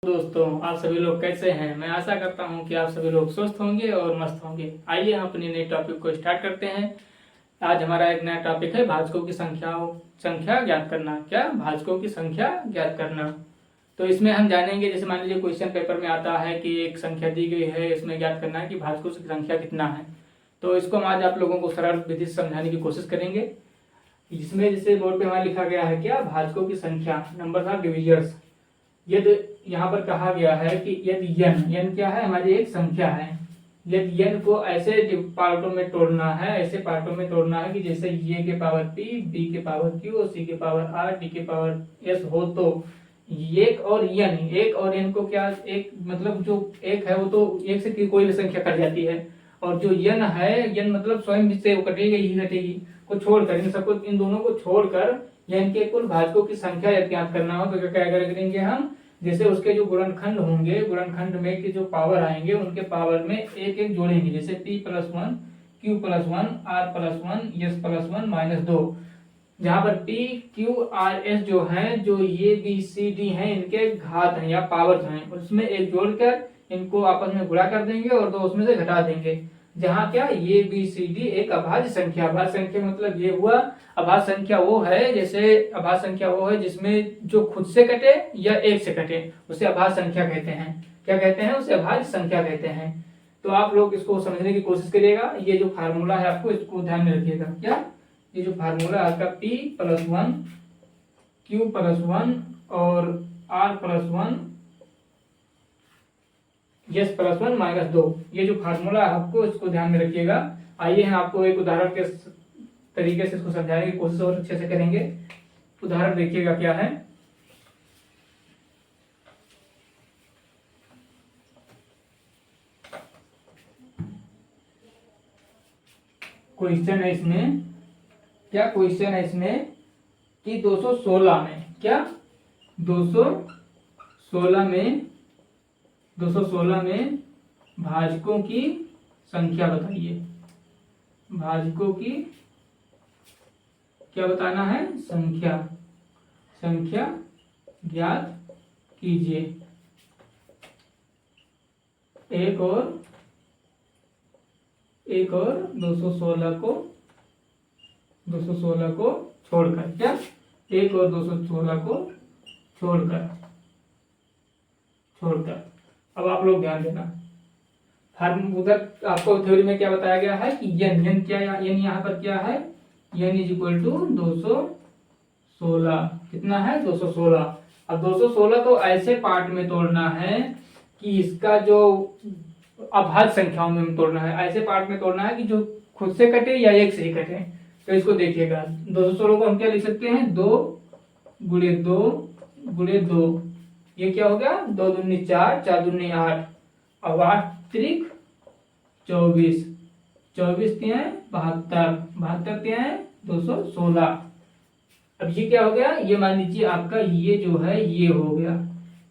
दोस्तों, आप सभी लोग कैसे हैं। मैं आशा करता हूं कि आप सभी लोग स्वस्थ होंगे और मस्त होंगे। आइए हम अपने नए टॉपिक को स्टार्ट करते हैं। आज हमारा एक नया टॉपिक है भाजकों की संख्या ज्ञात करना। क्या? भाजकों की संख्या ज्ञात करना। तो इसमें हम जानेंगे, जैसे मान लीजिए क्वेश्चन पेपर में आता है कि एक संख्या दी गई है, इसमें ज्ञात करना है कि भाजकों की संख्या कितना है। तो इसको हम आज आप लोगों को सरल विधि से समझाने की कोशिश करेंगे। जिसमें जैसे बोर्ड पे हमारा लिखा गया है क्या, भाजकों की संख्या, नंबर ऑफ डिविजर्स। यदि यहाँ पर कहा गया है कि यदि n क्या है, हमारी एक संख्या है। यदि n को ऐसे पार्टों में तोड़ना है, ऐसे पार्टों में तोड़ना है कि जैसे a के पावर p, b के पावर q और c के पावर r, d के पावर s हो, तो एक और n को क्या, एक मतलब जो एक है वो तो एक से कोई भी संख्या कट जाती है, और जो n है, n मतलब स्वयं से वो कटेगी ही कटेगी, को छोड़कर इन सबको, इन दोनों को छोड़कर n के कुल भाजकों की संख्या यदि ज्ञात करना हो तो क्या करेंगे हम, जैसे उसके जो गुणनखंड होंगे, गुणनखंड में के जो पावर आएंगे उनके पावर में एक एक जोड़ेंगे। जैसे p+1, q+1, r+1, s+1 -2, जहां पर p, q, r, s जो है, जो ये b c d हैं, इनके घात हैं या पावर हैं, उसमें एक जोड़कर इनको आपस में गुणा कर देंगे और दो उसमें से घटा देंगे। जहाँ क्या, ये बी सी डी एक अभाज्य संख्या। अभाज्य संख्या मतलब ये हुआ, अभाज्य संख्या वो है, जैसे अभाज्य संख्या वो है जिसमें जो खुद से कटे या एक से कटे, उसे अभाज्य संख्या कहते हैं। क्या कहते हैं? उसे अभाज्य संख्या कहते हैं। तो आप लोग इसको समझने की कोशिश करिएगा। ये जो फार्मूला है आपको इसको ध्यान में रखिएगा। क्या? ये जो फार्मूला है आपका p+1, q+1 और r+1, s+1 -2, ये जो फार्मूला है आपको इसको ध्यान में रखिएगा। आइए हम आपको एक उदाहरण के तरीके से इसको समझाने की कोशिश और अच्छे से करेंगे। उदाहरण देखिएगा क्या है। क्वेश्चन है इसमें, क्या क्वेश्चन है इसमें कि 216 में, क्या 216 में भाजकों की संख्या बताइए। भाजकों की क्या बताना है? संख्या ज्ञात कीजिए। एक और 216 को छोड़कर, क्या, एक और 216 को छोड़कर। अब आप लोग ध्यान देना, उधर आपको थ्योरी में क्या बताया गया है कि n क्या, n यहाँ पर क्या है, n = 216। कितना है? 216। अब 216 को ऐसे पार्ट में तोड़ना है कि इसका जो अभाज्य संख्याओं में तोड़ना है, ऐसे पार्ट में तोड़ना है कि जो खुद से कटे या एक से ही कटे। तो इसको देखिएगा, 216 को हम क्या लिख सकते हैं, 2 × 2 × 2, ये क्या हो गया, 2 दूनी 4, 4 दूनी 8, अब 8 त्रिक 24, 24 तियां 72, 72 तियां 216। अब ये क्या हो गया, ये मान लीजिए आपका ये जो है ये हो गया,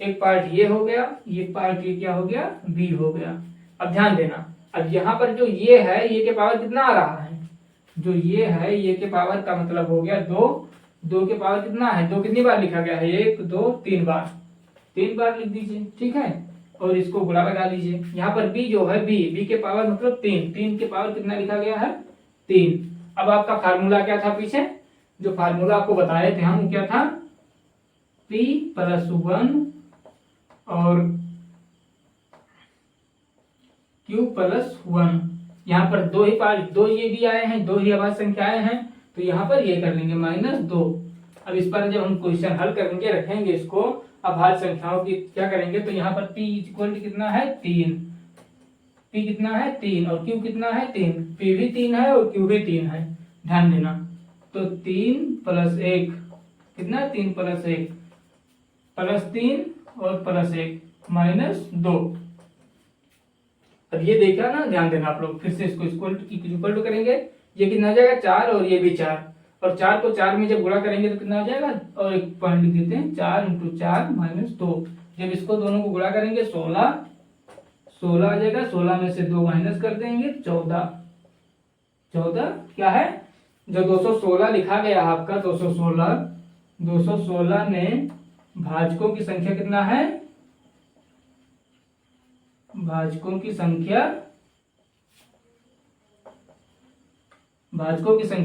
एक पार्ट ये हो गया, ये पार्ट ये क्या हो गया, बी हो गया। अब ध्यान देना, अब यहाँ पर जो ये है, ये के पावर कितना आ रहा है, जो ये है ये के पावर का मतलब हो गया 2, 2 के पावर कितना है, 2 कितनी बार लिखा गया है, 1 2 3 बार, 3 बार लिख दीजिए, ठीक है। और इसको गुणा लगा लीजिए। यहाँ पर b जो है, b के पावर मतलब 3, 3 के पावर कितना लिखा गया है, 3। अब आपका फार्मूला क्या था, पीछे जो फार्मूला आपको बताए थे हम, क्या था, p+1 और q+1। यहाँ पर दो ही पार्ट, दो ये भी आए हैं, दो ही अभाज्य संख्याएं हैं, तो यहाँ पर ये कर लेंगे -2। अब इस पर जब हम क्वेश्चन हल करेंगे, रखेंगे इसको अभाज्य संख्याओं की, क्या करेंगे, तो यहाँ पर p = कितना है, 3, p कितना है 3 और q कितना है 3, p भी 3 है और q भी 3 है, ध्यान देना। तो 3 + 1 कितना, 3 + 1 +3 और +1 -2। अब ये देखा ना, ध्यान देना आप लोग, फिर से इसको इक्वल टू करेंगे, ये कितना आ जाएगा 4 और ये भी 4, और 4 को 4 में जब गुणा करेंगे तो कितना आ जाएगा, और एक पॉइंट लिख देते हैं, 4 × 4 -2। जब इसको दोनों को गुणा करेंगे 16 आ जाएगा, 16 में से 2 माइनस कर देंगे, 14 क्या है, जो 216 लिखा गया आपका, 216 में भाजकों की संख्या कितना है, भाजकों की संख्या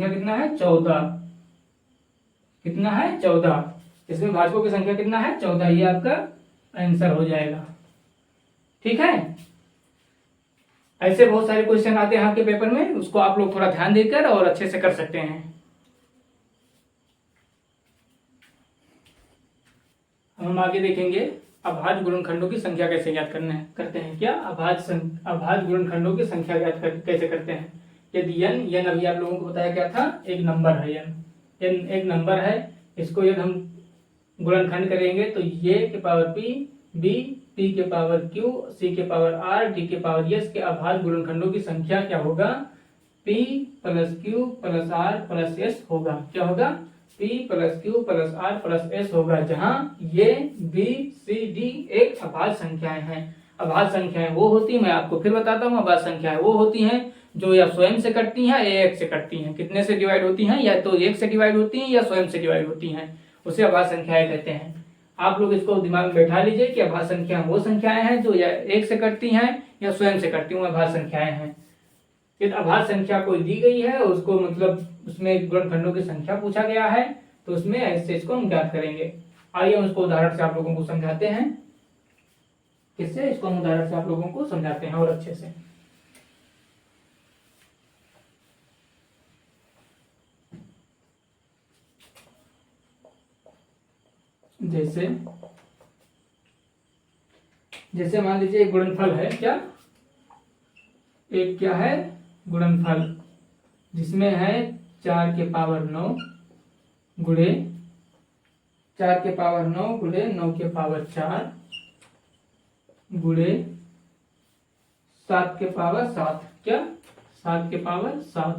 कितना है? 14। कितना है? 14। इसमें भाजकों की संख्या कितना है? 14। ये आपका आंसर हो जाएगा। ठीक है, ऐसे बहुत सारे क्वेश्चन आते हैं आपके पेपर में, उसको आप लोग थोड़ा ध्यान देकर और अच्छे से कर सकते हैं। हम आगे देखेंगे अभाज्य गुणनखंडों की संख्या कैसे ज्ञात करते हैं। क्या अभाज्य गुणनखंडों की संख्या ज्ञात कैसे करते हैं। यदि n अभी आप लोगों को बताया क्या था, एक नंबर है। n एक नंबर है, इसको यदि हम गुणनखंड करेंगे तो a के पावर p, b, p के पावर q, c के पावर r, d के पावर s के अभाज्य गुणनखंडों की संख्या क्या होगा? p plus q plus r plus s होगा। क्या होगा? p plus q plus r plus s होगा, जहां ये b c d एक अभाज्य संख्याएं हैं। अभाज्य संख्याएं वो होती है, मैं आपको फिर बताता हूँ, अभाज्य संख्याएं वो होती हैं जो या स्वयं से कटती हैं या एक से कटती हैं। कितने से डिवाइड होती हैं? या तो एक से डिवाइड होती हैं या स्वयं से डिवाइड होती हैं, उसे अभाज्य संख्याएं कहते हैं। आप लोग इसको दिमाग में बैठा लीजिए कि अभाज्य संख्या वो संख्याएं हैं जो या एक से कटती हैं या स्वयं से कटती हुई अभाज्य संख्याएं हैं। यदि अभाज्य संख्या कोई दी गई है, उसको मतलब उसमें गुणनखंडों की संख्या पूछा गया है, तो उसमें ऐसे इसको हम ज्ञात करेंगे। आइए हम उसको उदाहरण से आप लोगों को समझाते हैं। किससे? इसको हम उदाहरण से आप लोगों को समझाते हैं और अच्छे से। जैसे मान लीजिए एक गुणनफल है। क्या? एक क्या है? गुणनफल, जिसमें है 4 के पावर 9 गुणे 4 के पावर 9 गुणे 9 के पावर 4 गुणे 7 के पावर 7। क्या? 7 के पावर 7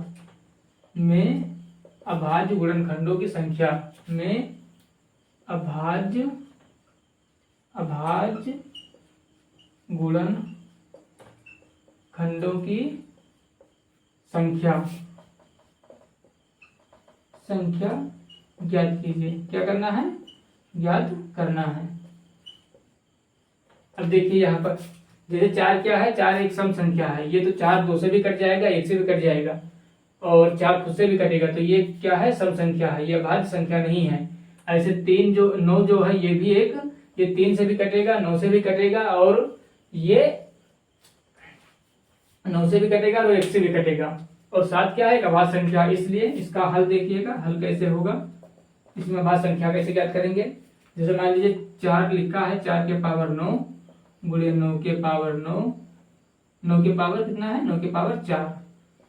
में अभाज्य गुणनखंडों की संख्या में अभाज्य गुणनखंडों की संख्या ज्ञात कीजिए। क्या करना है? ज्ञात करना है। अब देखिए यहाँ पर जैसे 4 क्या है? 4 एक सम संख्या है। ये तो 4 2 से भी कट जाएगा, 1 से भी कट जाएगा, और 4 खुद से भी कटेगा, तो ये क्या है? सम संख्या है, ये अभाज्य संख्या नहीं है। ऐसे 3 जो 9 जो है ये भी एक, ये 3 से भी कटेगा, 9 से भी कटेगा, और ये 9 से भी कटेगा और 1 से भी कटेगा, और 7 क्या है? एक अभाज्य संख्या। इसलिए इसका हल देखिएगा, हल कैसे होगा, इसमें अभाज्य संख्या कैसे ज्ञात करेंगे। जैसे मान लीजिए 4 लिखा है, 4 के पावर 9 गुणे 9 के पावर 9, 9 के पावर कितना है? 9 के पावर 4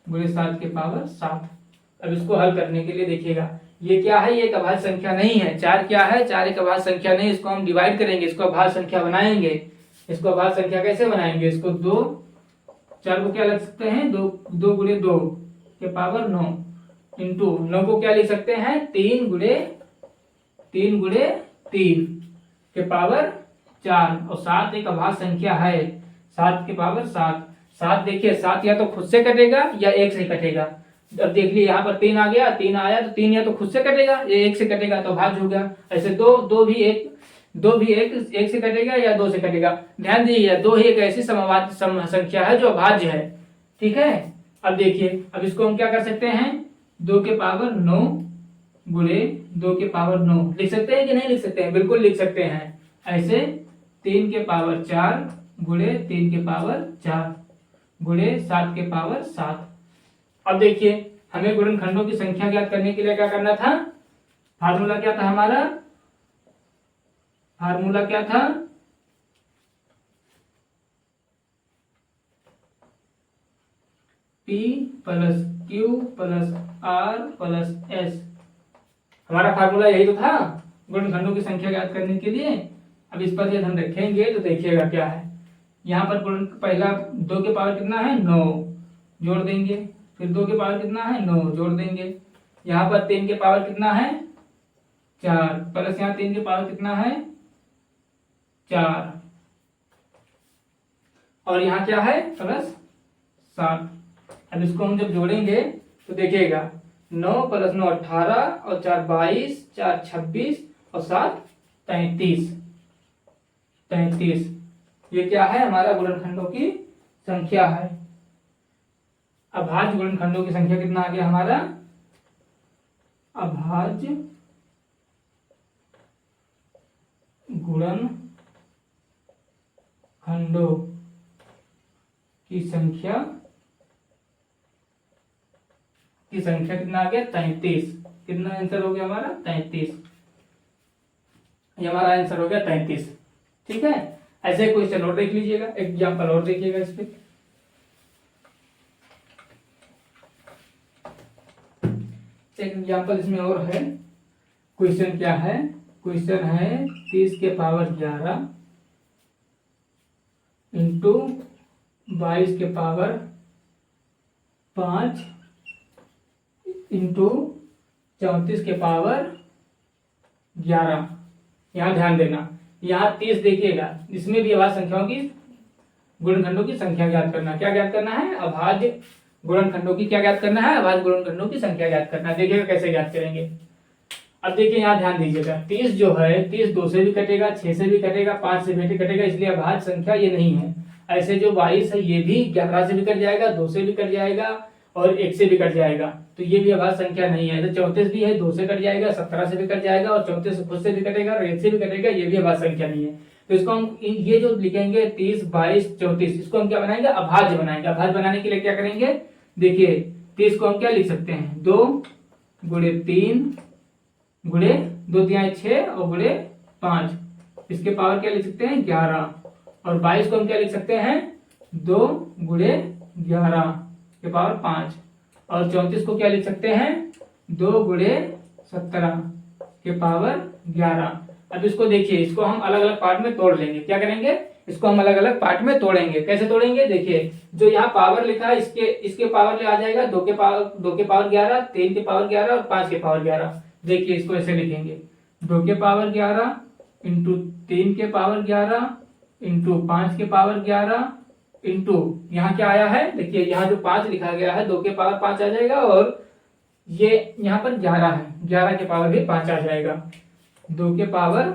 गुणे 7 के पावर 7। अब इसको हल करने के लिए देखिएगा, ये क्या है? ये एक अभाज्य संख्या नहीं है। 4 क्या है? 4 एक अभाज्य संख्या नहीं। इसको हम डिवाइड करेंगे, इसको अभाज्य संख्या बनाएंगे। इसको अभाज्य संख्या कैसे बनाएंगे? इसको 2 4 को क्या लिख सकते हैं? 2 गुणे 2 के पावर 9 इंटू 9 को क्या लिख सकते हैं? 3 गुणे 3 के पावर 4, और 7 एक अभाज्य संख्या है, 7 के पावर 7। 7 देखिए, 7 या तो खुद से कटेगा या 1 से कटेगा। अब देख लीजिए यहाँ पर 3 आ गया, 3 आया तो 3 या तो खुद से कटेगा या 1 से कटेगा, तो अभाज्य हो गया। ऐसे 2 भी 1 से कटेगा या 2 से कटेगा। ध्यान दीजिए, 2 ही एक ऐसी समवाच्य संख्या है जो अभाज्य है। ठीक है, अब देखिए, अब इसको हम क्या कर सकते हैं? 2 के पावर 9 गुणे 2 के पावर 9 लिख सकते हैं कि नहीं लिख सकते हैं? बिल्कुल लिख सकते हैं। ऐसे 3 के पावर 4 गुणे 3 के पावर 4 गुणे 7 के पावर 7। अब देखिए, हमें गुणनखंडों की संख्या ज्ञात करने के लिए क्या करना था? फार्मूला क्या था हमारा? फार्मूला क्या था? P plus Q plus R plus S। हमारा फार्मूला यही तो था गुणनखंडों की संख्या ज्ञात करने के लिए। अब इस पर यदि हम रखेंगे तो देखिएगा क्या है। यहाँ पर पहला 2 के पावर कितना है? 9 जोड़ देंगे, फिर 2 के पावर कितना है? 9 जोड़ देंगे। यहाँ पर 3 के पावर कितना है? 4 प्लस यहाँ 3 के पावर कितना है? 4, और यहाँ क्या है? प्लस 7। अब इसको हम जब जोड़ेंगे तो देखिएगा, 9 प्लस 9 18, और 4 22, 4 26, और 7 33। ये क्या है, हमारा गुणनखंडों की संख्या है। अभाज्य गुणनखंडों की संख्या कितना आ गया हमारा, अभाज्य गुणनखंडों की संख्या कितना आ गया, 33। कितना आंसर हो गया हमारा, 33। ये हमारा आंसर हो गया 33। ठीक है, ऐसे क्वेश्चन और देख लीजिएगा, एग्जाम्पल और देखिएगा इस पे। एक एग्जाम्पल इसमें और है। क्वेश्चन क्या है, क्वेश्चन है 30 के पावर 11 इंटू 22 के पावर 5 इंटू 34 के पावर 11। यहाँ ध्यान देना, यहाँ 30 देखिएगा, इसमें भी अभाज्य संख्याओं की गुणनखंडों की संख्या ज्ञात करना। क्या ज्ञात करना है, अभाज्य गुणनखंडों की क्या ज्ञात करना है, अभाज्य गुणनखंडों की संख्या ज्ञात करना है। देखिएगा कैसे ज्ञात करेंगे। अब देखिए यहाँ ध्यान दीजिएगा, 30 जो है 30 2 से भी कटेगा, 6 से भी कटेगा, 5 से भी कटेगा, इसलिए अभाज्य संख्या ये नहीं है। ऐसे जो 22 है ये भी 11 से भी कट जाएगा, 2 से भी कट जाएगा और 1 से भी कट जाएगा, तो ये भी अभाज्य संख्या नहीं है। तो 34 भी है, 2 से कट जाएगा, 17 से भी कट जाएगा और 34 खुद से भी कटेगा और 1 से भी कटेगा, ये भी अभाज्य संख्या नहीं है। तो इसको हम ये जो लिखेंगे 30 22 34, इसको हम क्या बनाएंगे, अभाज्य बनाएंगे। अभाज्य बनाने के लिए क्या करेंगे, देखिए 30 को हम क्या लिख सकते हैं, 2 गुणे 3 गुणे 2 तिहाई 6 और गुणे 5, इसके पावर क्या लिख सकते हैं 11। और 22 को हम क्या लिख सकते हैं, 2 गुणे 11 के पावर 5। और 34 को क्या लिख सकते हैं, 2 गुणे 17 के पावर 11। अब इसको देखिए, इसको हम अलग अलग पार्ट में तोड़ लेंगे। क्या करेंगे, इसको हम अलग अलग पार्ट में तोड़ेंगे। कैसे तोड़ेंगे, देखिए जो यहाँ पावर लिखा है इसके पावर ले आ जाएगा 2 के पावर 11, 3 के पावर 11 और 5 के पावर 11। देखिए इसको ऐसे लिखेंगे, 2 के पावर 11 इंटू 3 के पावर 11 इंटू 5 के पावर 11 इंटू यहाँ क्या आया है, देखिए यहाँ जो 5 लिखा गया है 2 के पावर 5 आ जाएगा और ये यहाँ पर 11 है, 11 के पावर भी 5 आ जाएगा। 2 के पावर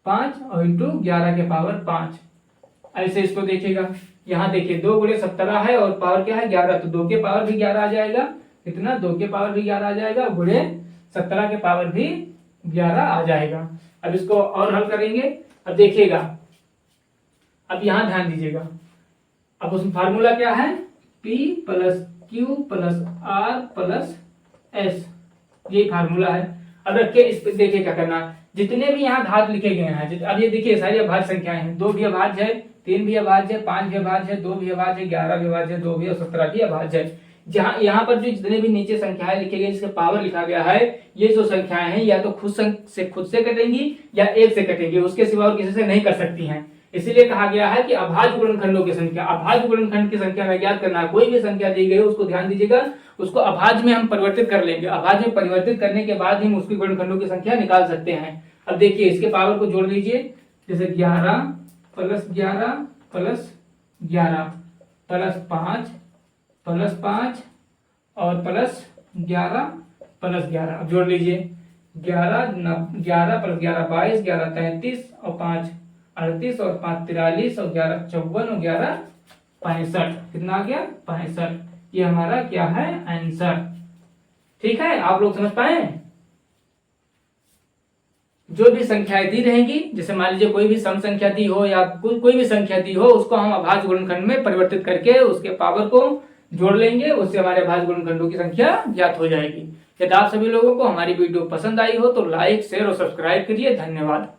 5 और इंटू 11 के पावर 5। ऐसे इसको देखिएगा, यहाँ देखिए 2 गुणे 17 है और पावर क्या है 11, तो 2 के पावर भी 11 आ जाएगा। कितना, 2 के पावर भी 11 आ जाएगा, गुणे 17 के पावर भी 11 आ जाएगा। अब इसको और हल करेंगे। अब देखिएगा, अब यहाँ ध्यान दीजिएगा, अब उसमें फार्मूला क्या है, P plus Q plus R plus S, ये फार्मूला है। अब रख के इस पे देखिए क्या करना, जितने भी यहाँ घात लिखे गए हैं, अब ये देखिए सारी अभाज्य संख्याएं हैं। 2 भी अभाज्य है, 3 भी अभाज्य है, 5 भी अभाज्य है, 2 भी अभाज्य है, 11 भी अभाज्य है, 2 भी और 17 भी अभाज्य है। जहाँ यहाँ पर जो जितने भी नीचे संख्याएं लिखे गए जिसके पावर लिखा गया है, ये जो संख्याएं हैं या तो खुद से कटेंगी या 1 से कटेंगी, उसके सिवा और किसी से नहीं कर सकती हैं। इसीलिए कहा गया है कि अभाज्य गुणनखंडों की संख्या, अभाज्य गुणनखंड की संख्या में ज्ञात करना है। कोई भी संख्या दी गई है उसको ध्यान दीजिएगा, उसको अभाज्य में हम परिवर्तित कर लेंगे। अभाज्य में परिवर्तित करने के बाद हम उसकी गुणनखंडों की संख्या निकाल सकते हैं। अब देखिए इसके पावर को जोड़ लीजिए, जैसे 11 प्लस 11 प्लस 11 प्लस 5 प्लस 5 और प्लस 11 प्लस 11। अब जोड़ लीजिए, 11 प्लस 11 22, 11 33 और 5 38 और 5 43 और 11 54 और 11 65। कितना आ गया, 65। ये हमारा क्या है, आंसर। ठीक है, आप लोग समझ पाए। जो भी संख्याएं दी रहेंगी, जैसे मान लीजिए कोई भी सम संख्या दी हो या कोई भी संख्या दी हो, उसको हम अभाज्य गुणनखंड में परिवर्तित करके उसके पावर को जोड़ लेंगे, उससे हमारे अभाज्य गुणनखंडों की संख्या ज्ञात हो जाएगी। यदि आप सभी लोगों को हमारी वीडियो पसंद आई हो तो लाइक शेयर और सब्सक्राइब करिए। धन्यवाद।